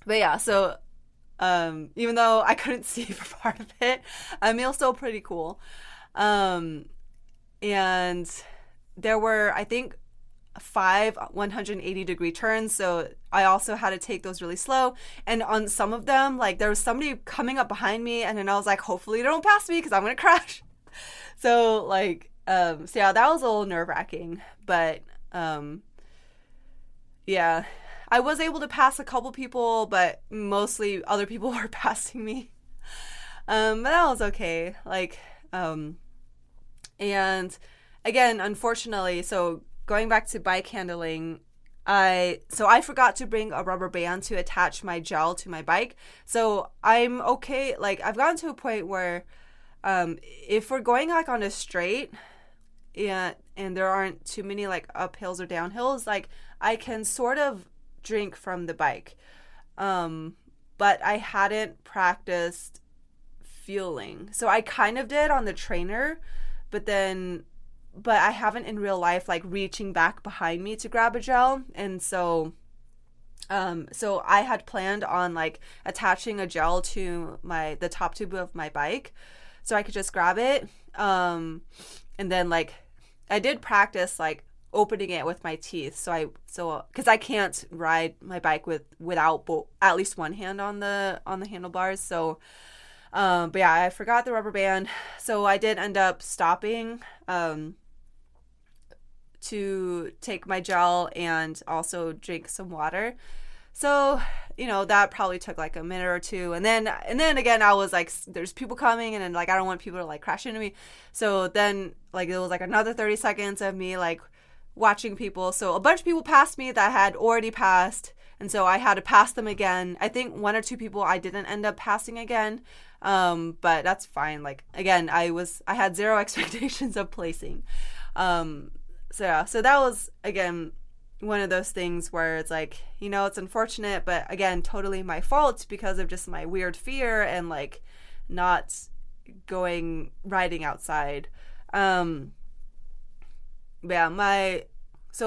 yeah. So even though I couldn't see for part of it, it was still pretty cool. And there were, I think, 5 180-degree turns, so I also had to take those really slow. And on some of them, like there was somebody coming up behind me, and then I was like, hopefully they don't pass me because I'm gonna crash. So like, so yeah, that was a little nerve-wracking, but yeah, I was able to pass a couple people, but mostly other people were passing me. But that was okay. Like, and again, unfortunately, so going back to bike handling, I forgot to bring a rubber band to attach my gel to my bike. So I'm okay. Like I've gotten to a point where, if we're going like on a straight, and there aren't too many like uphills or downhills, like I can sort of drink from the bike. But I hadn't practiced fueling. So I kind of did on the trainer, but I haven't in real life, like reaching back behind me to grab a gel. And so I had planned on like attaching a gel to the top tube of my bike so I could just grab it. And then like I did practice like opening it with my teeth. So because I can't ride my bike without at least one hand on the handlebars. So but yeah, I forgot the rubber band. So I did end up stopping to take my gel and also drink some water. So, that probably took like a minute or two. And then again, I was like, there's people coming, and then like, I don't want people to like crash into me. So then like, it was like another 30 seconds of me like watching people. So a bunch of people passed me that had already passed. And so I had to pass them again. I think 1 or 2 people I didn't end up passing again. But that's fine. Like, again, I had zero expectations of placing. So that was, again, one of those things where it's like, it's unfortunate, but again, totally my fault because of just my weird fear and like not riding outside. So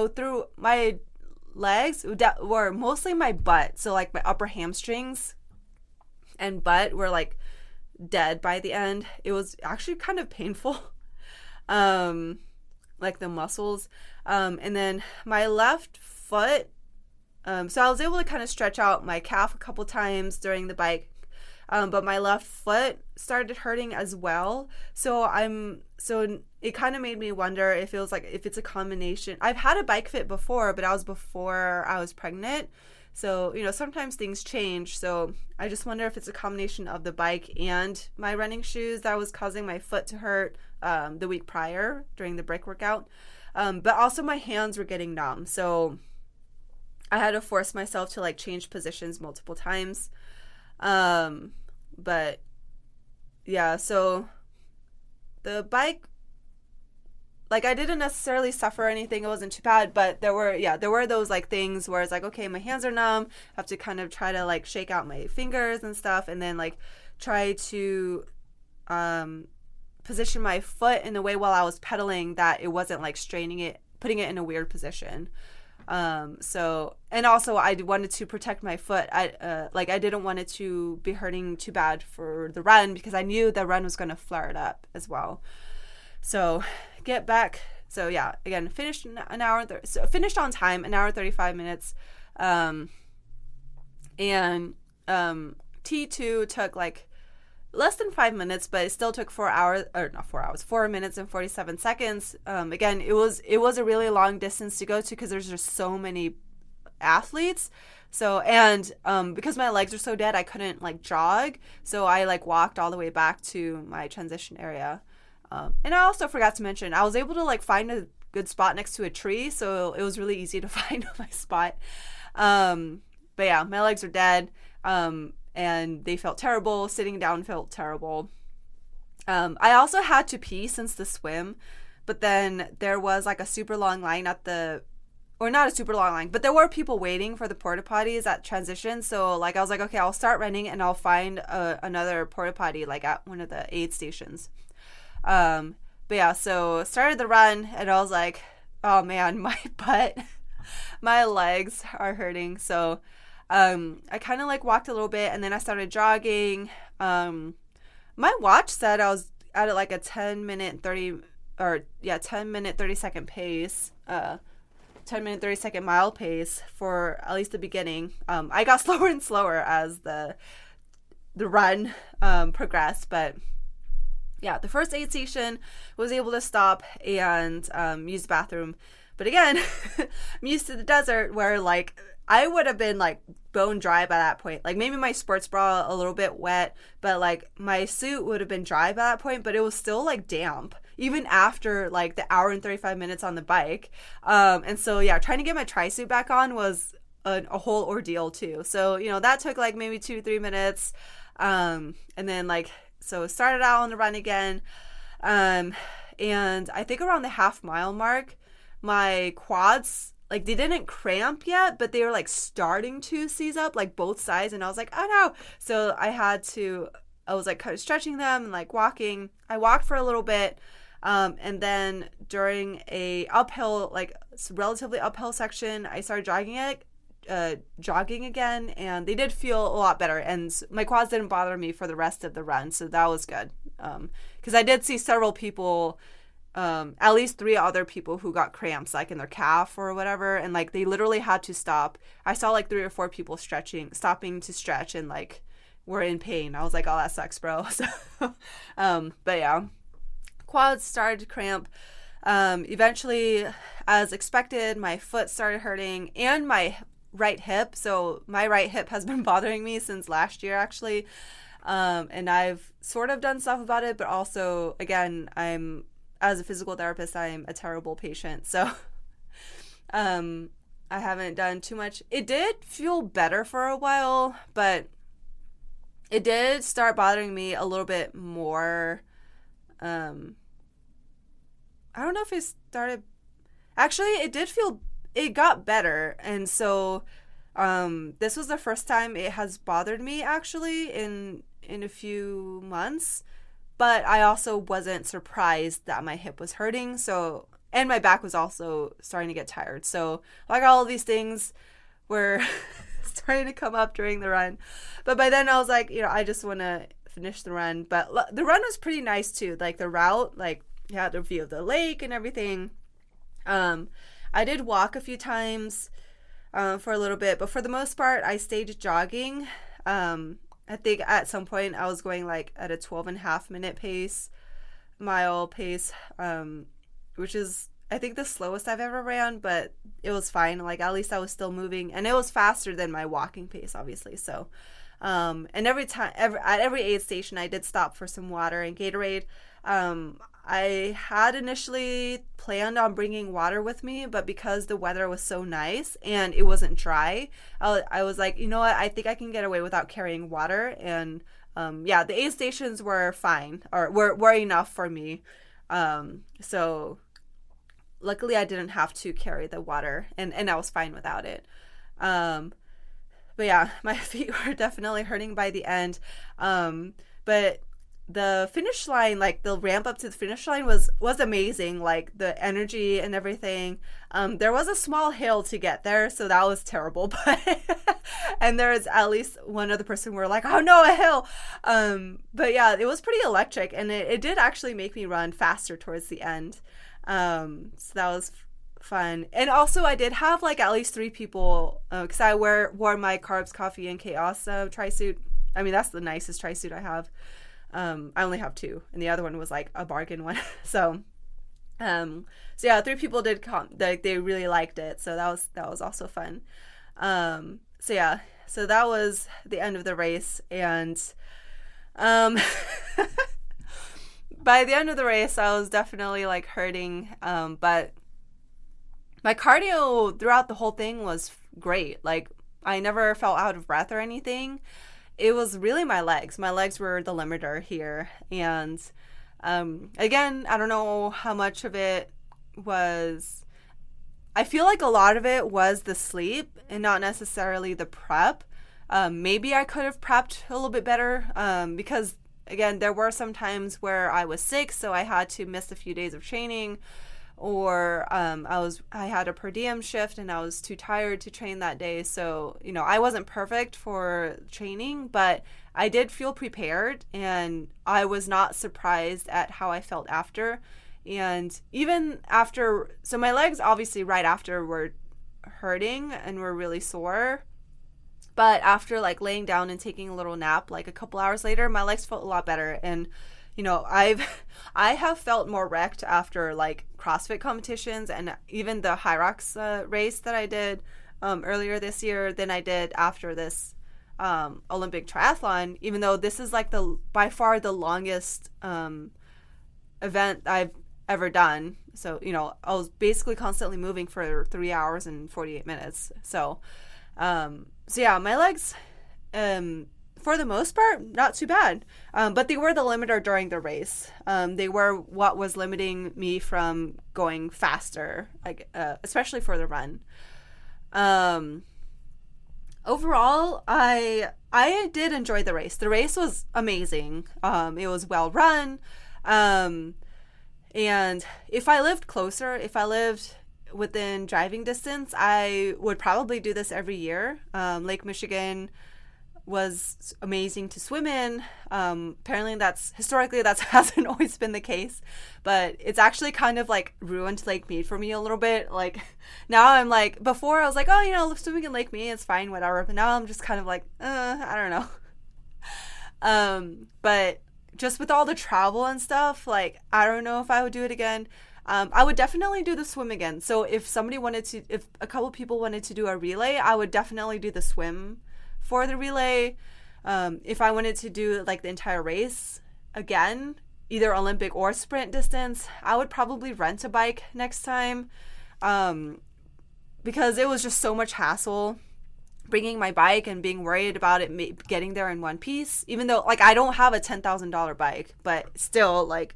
through my legs were mostly my butt. So like my upper hamstrings and butt were like dead by the end. It was actually kind of painful. Like the muscles. And then my left foot, so I was able to kind of stretch out my calf a couple times during the bike. But my left foot started hurting as well. So it kind of made me wonder if it's a combination. I've had a bike fit before, but before I was pregnant. So, sometimes things change. So I just wonder if it's a combination of the bike and my running shoes that was causing my foot to hurt the week prior during the break workout. But also my hands were getting numb. So I had to force myself to like change positions multiple times. But yeah, so the bike, like I didn't necessarily suffer anything. It wasn't too bad, but there were those like things where it's like, okay, my hands are numb. I have to kind of try to like shake out my fingers and stuff. And then like try to, position my foot in a way while I was pedaling that it wasn't like straining it, putting it in a weird position. And also I wanted to protect my foot. I didn't want it to be hurting too bad for the run because I knew the run was going to flare it up as well. So get back. So yeah, again, finished finished on time, 1 hour, 35 minutes. T2 took like less than 5 minutes, but it still took 4 minutes and 47 seconds. Again, it was a really long distance to go to because there's just so many athletes. So, and because my legs are so dead, I couldn't like jog. So I like walked all the way back to my transition area. And I also forgot to mention, I was able to like find a good spot next to a tree. So it was really easy to find my spot. But yeah, my legs are dead. And they felt terrible. Sitting down felt terrible. I also had to pee since the swim, but then there was like a super long line or not a super long line, but there were people waiting for the porta potties at transition. So like I was like, okay, I'll start running and I'll find another porta potty like at one of the aid stations. But yeah, so started the run and I was like, oh man, my butt, my legs are hurting. So I kind of like walked a little bit and then I started jogging. My watch said I was at like a 10 minute 30 second pace, 10 minute 30 second mile pace for at least the beginning. I got slower and slower as the run progressed, but yeah, the first aid station was able to stop and use the bathroom. But again, I'm used to the desert where like I would have been like bone dry by that point. Like maybe my sports bra a little bit wet, but like my suit would have been dry by that point, but it was still like damp even after like the hour and 35 minutes on the bike. And so yeah, trying to get my tri-suit back on was a whole ordeal too. So, that took like maybe 2-3 minutes. And then like, so started out on the run again. And I think around the half mile mark, my quads, like they didn't cramp yet, but they were like starting to seize up like both sides. And I was like, oh no. So I was like kind of stretching them and like walking. I walked for a little bit. And then during a uphill, like relatively uphill section, I started jogging again, and they did feel a lot better. And my quads didn't bother me for the rest of the run. So that was good. Cause I did see several people, at least 3 other people who got cramps like in their calf or whatever, and like they literally had to stop. I saw like 3 or 4 people stopping to stretch and like were in pain. I was like, oh, that sucks, bro. So but yeah, quads started to cramp. Eventually, as expected, my foot started hurting and my right hip. So my right hip has been bothering me since last year actually, and I've sort of done stuff about it, but also again, as a physical therapist, I'm a terrible patient. So, I haven't done too much. It did feel better for a while, but it did start bothering me a little bit more. I don't know if it started. Actually, it got better. And so this was the first time it has bothered me actually in a few months. But I also wasn't surprised that my hip was hurting. So, and my back was also starting to get tired. So, like, all of these things were starting to come up during the run. But by then I was like, I just want to finish the run. But the run was pretty nice too. Like the route, like you had a view of the lake and everything. I did walk a few times for a little bit, but for the most part, I stayed jogging. I think at some point I was going like at a 12.5 minute mile pace, which is, I think, the slowest I've ever ran, but it was fine. Like, at least I was still moving, and it was faster than my walking pace, obviously. So, and at every aid station, I did stop for some water and Gatorade. I had initially planned on bringing water with me, but because the weather was so nice and it wasn't dry, I was like, you know what, I think I can get away without carrying water. And the aid stations were fine, or were enough for me. So luckily I didn't have to carry the water, and I was fine without it. But yeah, my feet were definitely hurting by the end. But the finish line, like the ramp up to the finish line was amazing, like the energy and everything. There was a small hill to get there, so that was terrible, but and there was at least one other person who were like, oh no, a hill. But yeah, it was pretty electric, and it did actually make me run faster towards the end. So that was fun. And also I did have like at least 3 people, because I wore my Carbs, Coffee, and Chaos tri-suit. I mean, that's the nicest tri-suit I have. I only have 2, and the other one was like a bargain one. So yeah, 3 people did come. They really liked it, so that was also fun. So yeah, so that was the end of the race, and by the end of the race, I was definitely like hurting, but my cardio throughout the whole thing was great. Like, I never felt out of breath or anything. It was really my legs. My legs were the limiter here. And again, I don't know how much of it was. I feel like a lot of it was the sleep and not necessarily the prep. Maybe I could have prepped a little bit better, because, again, there were some times where I was sick, so I had to miss a few days of training. Or I had a per diem shift and I was too tired to train that day. So, I wasn't perfect for training, but I did feel prepared, and I was not surprised at how I felt after. And even after, so my legs obviously right after were hurting and were really sore. But after like laying down and taking a little nap, like a couple hours later, my legs felt a lot better. And I have felt more wrecked after like CrossFit competitions and even the High Rocks race that I did earlier this year than I did after this Olympic triathlon, even though this is like by far the longest event I've ever done. So, I was basically constantly moving for 3 hours and 48 minutes. So yeah, my legs, for the most part, not too bad. But they were the limiter during the race. They were what was limiting me from going faster, like especially for the run. Overall, I did enjoy the race. The race was amazing. It was well run. And if I lived closer, if I lived within driving distance, I would probably do this every year. Lake Michigan was amazing to swim in. Apparently historically that hasn't always been the case, but it's actually kind of like ruined Lake Mead for me a little bit. Like, now I'm like, before I was like, oh, swimming in Lake Mead is fine, whatever. But now I'm just kind of like, I don't know. But just with all the travel and stuff, like, I don't know if I would do it again. I would definitely do the swim again. So if a couple people wanted to do a relay, I would definitely do the swim for the relay. If I wanted to do like the entire race again, either Olympic or sprint distance, I would probably rent a bike next time. because it was just so much hassle bringing my bike and being worried about it getting there in one piece, even though like I don't have a $10,000 bike, but still like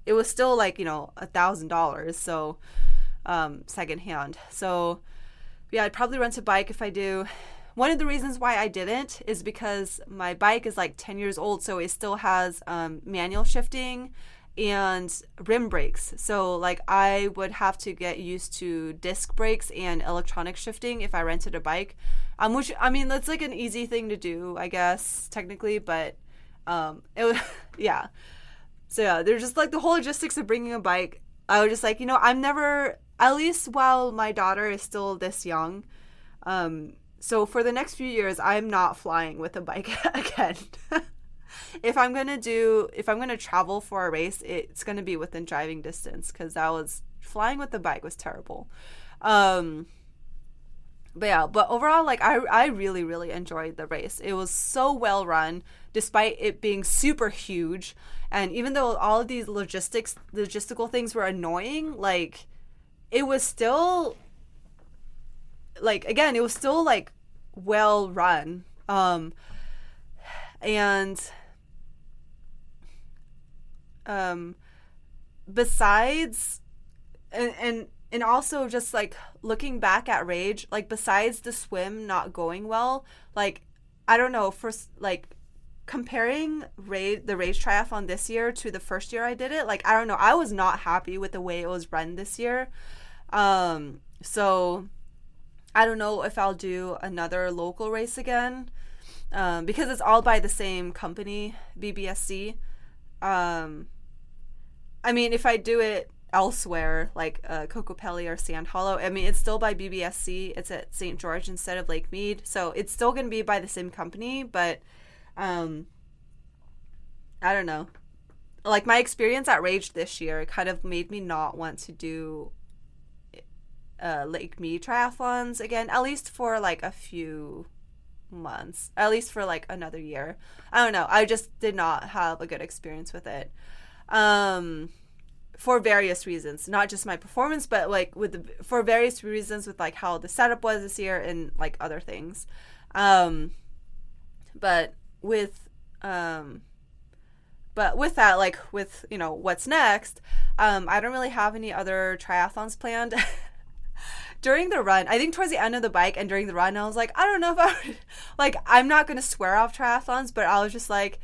it was still like, you know, $1,000. So secondhand. So yeah, I'd probably rent a bike if I do. One of the reasons why I didn't is because my bike is like 10 years old, so it still has manual shifting and rim brakes. So like I would have to get used to disc brakes and electronic shifting if I rented a bike. Which I mean that's like an easy thing to do, I guess, technically, but it was yeah. So yeah, there's just like the whole logistics of bringing a bike. I was just like, you know, I'm never, at least while my daughter is still this young, so for the next few years, I'm not flying with a bike again. If I'm gonna travel for a race, it's gonna be within driving distance, because flying with the bike was terrible. But yeah, but overall, like I really, really enjoyed the race. It was so well run, despite it being super huge. And even though all of these logistical things were annoying, like it was still like, again, it was still like well run. And besides, and also just like looking back at Rage, like besides the swim not going well, like I don't know, first like comparing the Rage Triathlon this year to the first year I did it, like I don't know, I was not happy with the way it was run this year. So I don't know if I'll do another local race again, because it's all by the same company, BBSC. I mean, if I do it elsewhere, like Kokopelli or Sand Hollow, I mean, it's still by BBSC. It's at St. George instead of Lake Mead. So it's still going to be by the same company, but I don't know. Like, my experience at Rage this year kind of made me not want to do Lake Mead triathlons again, at least for like a few months, at least for like another year. I don't know. I just did not have a good experience with it. For various reasons, not just my performance, but like for various reasons with like how the setup was this year and like other things. But with that, like with, you know, what's next, I don't really have any other triathlons planned. During the run, I think towards the end of the bike and during the run, I was like, I don't know if I would, like, I'm not going to swear off triathlons, but I was just like,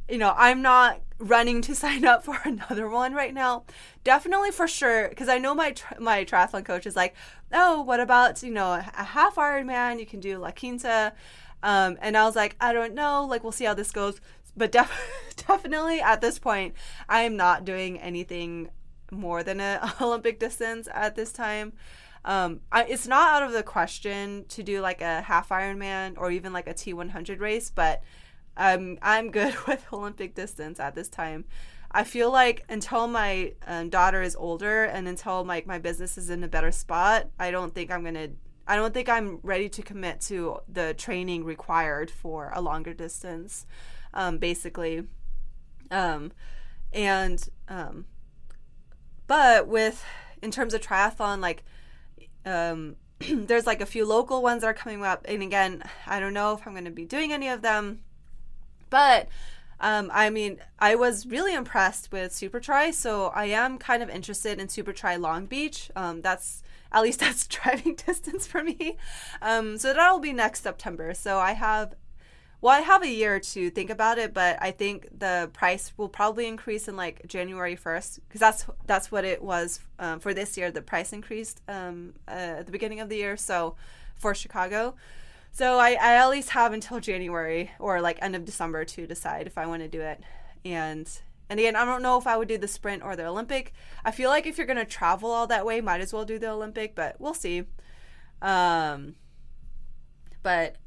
you know, I'm not running to sign up for another one right now. Definitely for sure, because I know my triathlon coach is like, oh, what about, you know, a half Ironman? You can do La Quinta. And I was like, I don't know, like, we'll see how this goes. But definitely at this point, I am not doing anything more than an Olympic distance at this time. It's not out of the question to do like a half Ironman or even like a T100 race, but I'm good with Olympic distance at this time. I feel like until my daughter is older and until my business is in a better spot, I don't think I'm ready to commit to the training required for a longer distance, basically. But in terms of triathlon, like, there's like a few local ones that are coming up, and again, I don't know if I'm going to be doing any of them, but I mean, I was really impressed with Supertri, so I am kind of interested in Supertri Long Beach. That's driving distance for me. So that'll be next September. So I have a year to think about it, but I think the price will probably increase in like January 1st, because that's what it was for this year. The price increased at the beginning of the year, so for Chicago. So I at least have until January or like end of December to decide if I want to do it. And again, I don't know if I would do the sprint or the Olympic. I feel like if you're going to travel all that way, might as well do the Olympic, but we'll see. But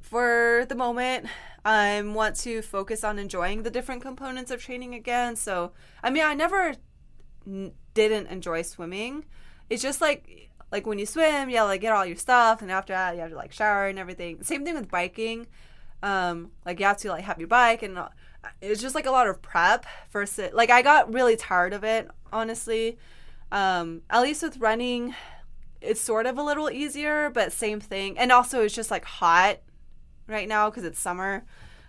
for the moment, I want to focus on enjoying the different components of training again. So, I mean, I never didn't enjoy swimming. It's just like when you swim, you like get all your stuff, and after that, you have to like shower and everything. Same thing with biking. Like you have to like have your bike, and it's just like a lot of prep first. Like I got really tired of it, honestly. At least with running, it's sort of a little easier, but same thing. And also it's just like hot right now because it's summer.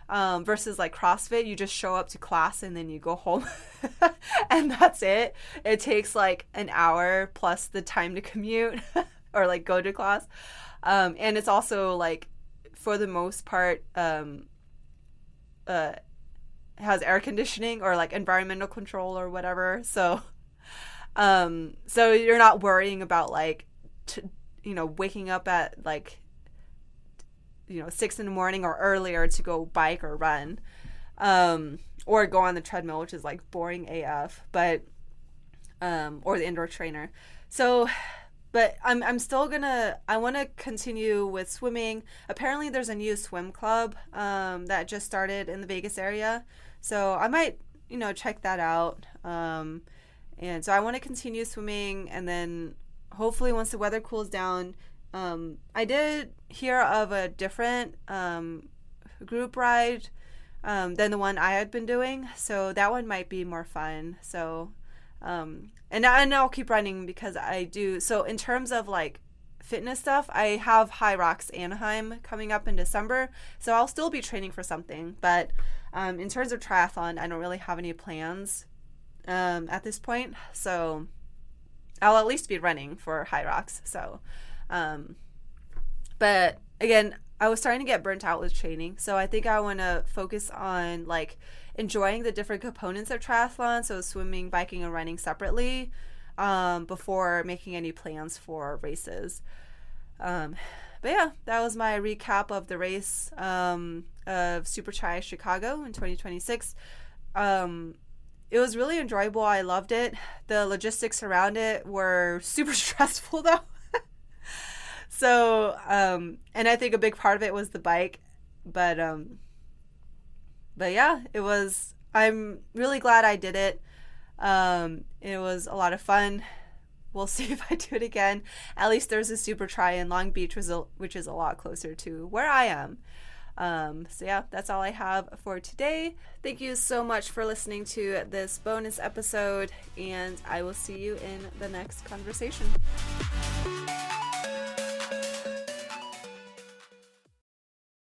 Versus like CrossFit, you just show up to class and then you go home and that's it. It takes like an hour plus the time to commute or like go to class. And it's also like, for the most part, has air conditioning or like environmental control or whatever. So you're not worrying about like, waking up at like, 6 a.m. or earlier to go bike or run, or go on the treadmill, which is like boring AF, but, or the indoor trainer. So, but I'm still I want to continue with swimming. Apparently there's a new swim club, that just started in the Vegas area. So I might, check that out. And so I want to continue swimming, and then hopefully once the weather cools down, I did hear of a different group ride than the one I had been doing, so that one might be more fun. So, and I'll keep running because I do. So in terms of like fitness stuff, I have High Rocks Anaheim coming up in December, so I'll still be training for something. But in terms of triathlon, I don't really have any plans at this point. So I'll at least be running for High Rocks. So. But again, I was starting to get burnt out with training, so I think I want to focus on like enjoying the different components of triathlon, so swimming, biking, and running separately, before making any plans for races. But yeah, that was my recap of the race of Supertri Chicago in 2026. It was really enjoyable. I loved it. The logistics around it were super stressful though. So, and I think a big part of it was the bike, but yeah, I'm really glad I did it. It was a lot of fun. We'll see if I do it again. At least there's a Supertri in Long Beach, which is a lot closer to where I am. So yeah, that's all I have for today. Thank you so much for listening to this bonus episode, and I will see you in the next conversation.